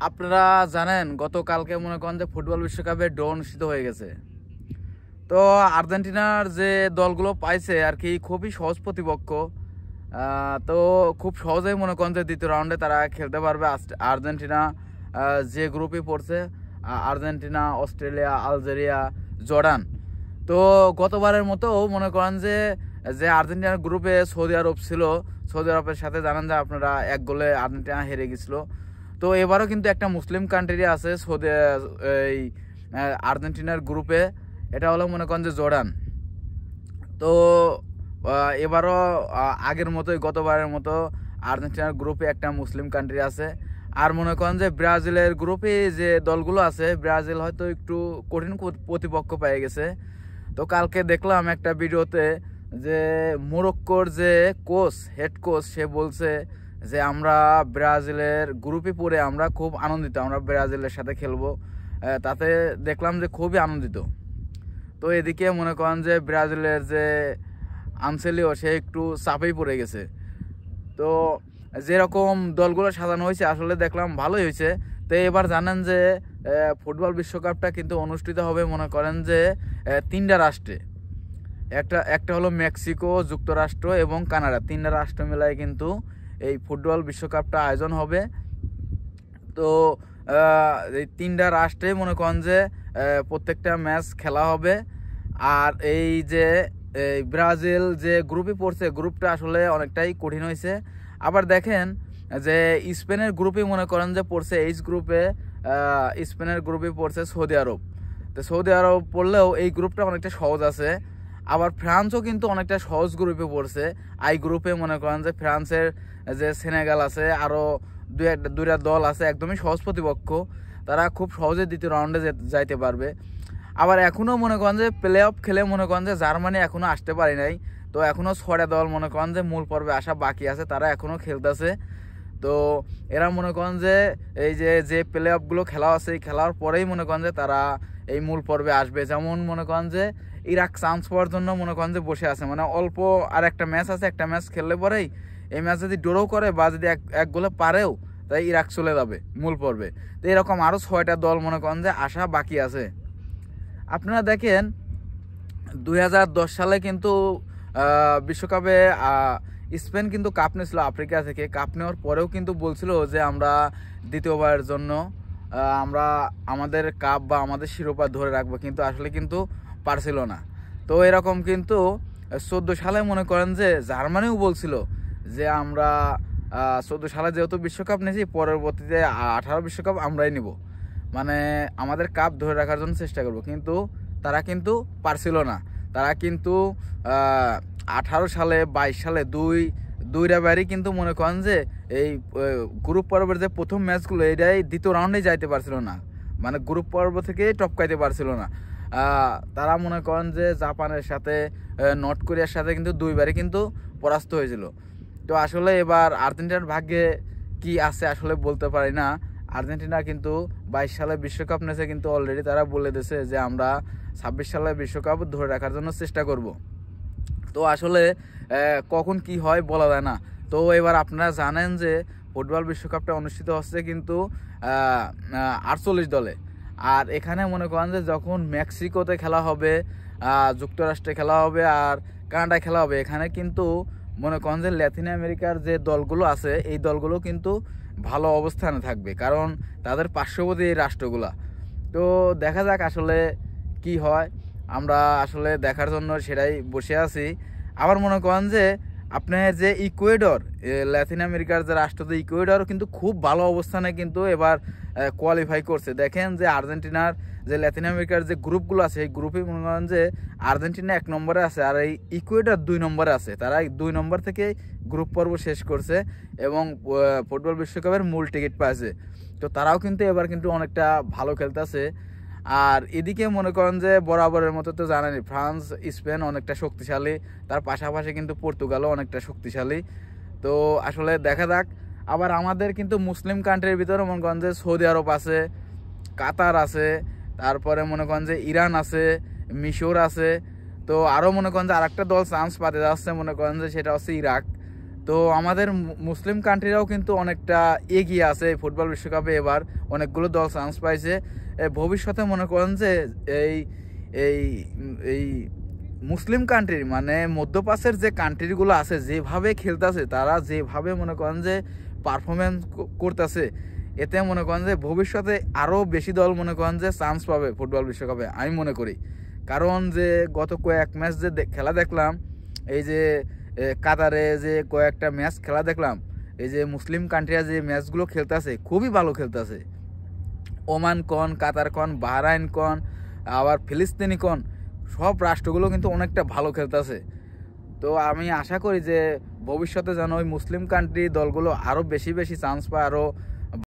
আপনারা জানেন গতকালকে মনে করেন যে ফুটবল বিশ্বকাপে ড্র অনুষ্ঠিত হয়ে গেছে। তো আর্জেন্টিনার যে দলগুলো পাইছে আর কি খুবই সহজ প্রতিপক্ষ। তো খুব সহজেই মনে করেন যে দ্বিতীয় রাউন্ডে তারা খেলতে পারবে। আর্জেন্টিনা যে গ্রুপে পড়ছে, আর্জেন্টিনা, অস্ট্রেলিয়া, আলজেরিয়া, জর্ডান। তো গতবারের মতো মনে করেন যে যে আর্জেন্টিনার গ্রুপে সৌদি আরব ছিল, সৌদি আরবের সাথে জানেন যে আপনারা 1 গোলে আর্জেন্টিনা হেরে গেছিলো। তো এবারও কিন্তু একটা মুসলিম কান্ট্রি আছে সৌদি এই আর্জেন্টিনার গ্রুপে, এটা হলো মনে করেন যে জর্ডান। তো এবারও আগের মতোই গতবারের মতো আর্জেন্টিনার গ্রুপে একটা মুসলিম কান্ট্রি আছে। আর মনে করেন যে ব্রাজিলের গ্রুপে যে দলগুলো আছে, ব্রাজিল হয়তো একটু কঠিন প্রতিপক্ষ পেয়ে গেছে। তো কালকে দেখলাম একটা ভিডিওতে যে মোরক্কোর যে হেড কোচ সে বলছে যে আমরা ব্রাজিলের গ্রুপে পড়ে আমরা খুব আনন্দিত, আমরা ব্রাজিলের সাথে খেলবো। তাতে দেখলাম যে খুবই আনন্দিত। তো এদিকে মনে করেন যে ব্রাজিলের যে আনসেলিও সে একটু চাপেই পড়ে গেছে। তো যেরকম দলগুলো সাজানো হয়েছে আসলে দেখলাম ভালোই হয়েছে। তো এবার জানেন যে ফুটবল বিশ্বকাপটা কিন্তু অনুষ্ঠিত হবে মনে করেন যে 3টা রাষ্ট্রে। একটা হলো মেক্সিকো, যুক্তরাষ্ট্র এবং কানাডা, 3টা রাষ্ট্র মিলায় কিন্তু এই ফুটবল বিশ্বকাপটা আয়োজন হবে। তো এই 3টা রাষ্ট্রে মনে করেন যে প্রত্যেকটা ম্যাচ খেলা হবে। আর এই যে ব্রাজিল যে গ্রুপে পড়ছে, গ্রুপটা আসলে অনেকটাই কঠিন হয়েছে। আবার দেখেন যে স্পেনের গ্রুপে মনে করেন যে পড়ছে এইচ গ্রুপে, স্পেনের গ্রুপে পড়ছে সৌদি আরব। তো সৌদি আরব পড়লেও এই গ্রুপটা অনেকটা সহজ আছে। আবার ফ্রান্সও কিন্তু অনেকটা সহজ গ্রুপে পড়ছে। আই গ্রুপে মনে করেন যে ফ্রান্সের যে সেনেগাল আছে, আরও দুইটা দল আছে একদমই সহজ প্রতিপক্ষ, তারা খুব সহজে দ্বিতীয় রাউন্ডে যাইতে পারবে। আবার এখনও মনে করেন যে প্লে অফ খেলে মনে করেন যে জার্মানি এখনও আসতে পারে নাই। তো এখনও 6টা দল মনে করেন যে মূল পর্বে আসা বাকি আছে, তারা এখনও খেলতেছে। তো এরা মনে করেন যে এই যে প্লে অফগুলো খেলা আছে, এই খেলার পরেই মনে করেন যে তারা এই মূল পর্বে আসবে। যেমন মনে করেন যে ইরাক চান্স পাওয়ার জন্য মনে করেন যে বসে আছে, মানে অল্প আর একটা ম্যাচ আছে, একটা ম্যাচ খেললে পরেই এই ম্যাচ যদি ড্রও করে বা যদি এক গোলে পারেও তাই ইরাক চলে যাবে মূল পর্বে। তো এরকম আরও 6টা দল মনে করেন যে আসা বাকি আছে। আপনারা দেখেন 2010 সালে কিন্তু বিশ্বকাপে স্পেন কিন্তু কাপ নিয়েছিল আফ্রিকা থেকে। কাপ নেওয়ার পরেও কিন্তু বলছিল যে আমরা দ্বিতীয়বারের জন্য আমরা আমাদের কাপ বা আমাদের শিরোপা ধরে রাখবো, কিন্তু আসলে কিন্তু পারছিল না। তো এরকম কিন্তু 14 সালে মনে করেন যে জার্মানিও বলছিল যে আমরা 14 সালে যেহেতু বিশ্বকাপ নিয়েছি, পরবর্তীতে 18 বিশ্বকাপ আমরাই নিব, মানে আমাদের কাপ ধরে রাখার জন্য চেষ্টা করব। কিন্তু তারা কিন্তু পারছিল না। তারা কিন্তু 18 সালে 22 সালে দুইটা বারই কিন্তু মনে করেন যে এই গ্রুপ পর্বের যে প্রথম ম্যাচগুলো এটাই দ্বিতীয় রাউন্ডে যাইতে পারছিল না, মানে গ্রুপ পর্ব থেকে টপকাইতে পারছিল না। তারা মনে করেন যে জাপানের সাথে, নর্থ কোরিয়ার সাথে কিন্তু দুইবারই কিন্তু পরাস্ত হয়েছিল। তো আসলে এবার আর্জেন্টিনার ভাগ্যে কি আছে আসলে বলতে পারি না। আর্জেন্টিনা কিন্তু 22 সালে বিশ্বকাপ নিয়েছে, কিন্তু অলরেডি তারা বলে দিয়েছে যে আমরা 26 সালে বিশ্বকাপ ধরে রাখার জন্য চেষ্টা করব। তো আসলে কখন কি হয় বলা যায় না। তো এবার আপনারা জানেন যে ফুটবল বিশ্বকাপটা অনুষ্ঠিত হচ্ছে কিন্তু 48 দলে। আর এখানে মনে করেন যে যখন মেক্সিকোতে খেলা হবে, যুক্তরাষ্ট্রে খেলা হবে, আর কানাডায় খেলা হবে, এখানে কিন্তু মনে করেন যে ল্যাটিন আমেরিকার যে দলগুলো আছে এই দলগুলো কিন্তু ভালো অবস্থানে থাকবে, কারণ তাদের পার্শ্ববর্তী এই রাষ্ট্রগুলা। তো দেখা যাক আসলে কি হয়, আমরা আসলে দেখার জন্য সেটাই বসে আছি। আবার মনে করেন যে আপনার যে ইকুয়েডর, ল্যাটিন আমেরিকার যে রাষ্ট্র, ইকুয়েডর কিন্তু খুব ভালো অবস্থানে কিন্তু এবার কোয়ালিফাই করছে। দেখেন যে আর্জেন্টিনার যে ল্যাটিন আমেরিকার যে গ্রুপগুলো আছে এই গ্রুপে মনে করেন যে আর্জেন্টিনা 1 নম্বরে আছে আর এই ইকুয়েডর 2 নম্বরে আছে। তারা 2 নম্বর থেকে গ্রুপ পর্ব শেষ করছে এবং ফুটবল বিশ্বকাপের মূল টিকিট পাইছে। তো তারাও কিন্তু এবার কিন্তু অনেকটা ভালো খেলতেছে। আর এদিকে মনে করেন যে বরাবরের মতো তো জানেনই ফ্রান্স, স্পেন অনেকটা শক্তিশালী, তার পাশাপাশি কিন্তু পর্তুগালও অনেকটা শক্তিশালী। তো আসলে দেখা যাক। আবার আমাদের কিন্তু মুসলিম কান্ট্রির ভিতরে মনে করেন যে সৌদি আরব আছে, কাতার আছে, তারপরে মনে করেন যে ইরান আছে, মিশর আছে। তো আরও মনে করেন যে আরেকটা দল চান্স পাতে যাচ্ছে, মনে করেন যে সেটা হচ্ছে ইরাক। তো আমাদের মুসলিম কান্ট্রিরাও কিন্তু অনেকটা এগিয়ে আছে এই ফুটবল বিশ্বকাপে। এবার অনেকগুলো দল চান্স পাইছে। ভবিষ্যতে মনে করেন যে এই এই এই মুসলিম কান্ট্রি মানে মধ্যপ্রাচ্যের যে কান্ট্রিগুলো আছে যেভাবে খেলতেছে, তারা যেভাবে মনে করেন যে পারফরমেন্স করতেছে, এতে মনে করেন যে ভবিষ্যতে আরও বেশি দল মনে করেন যে চান্স পাবে ফুটবল বিশ্বকাপে আমি মনে করি। কারণ যে গত কয়েক ম্যাচ যে খেলা দেখলাম, এই যে কাতারে যে কয়েকটা ম্যাচ খেলা দেখলাম, এই যে মুসলিম কান্ট্রিরা যে ম্যাচগুলো খেলতেছে খুবই ভালো খেলতেছে। ওমান কন, কাতার কন, বাহরাইন কন, আবার ফিলিস্তিনি কন, সব রাষ্ট্রগুলো কিন্তু অনেকটা ভালো খেলতেছে। তো আমি আশা করি যে ভবিষ্যতে যেন ওই মুসলিম কান্ট্রি দলগুলো আরও বেশি বেশি চান্স পায়, আরও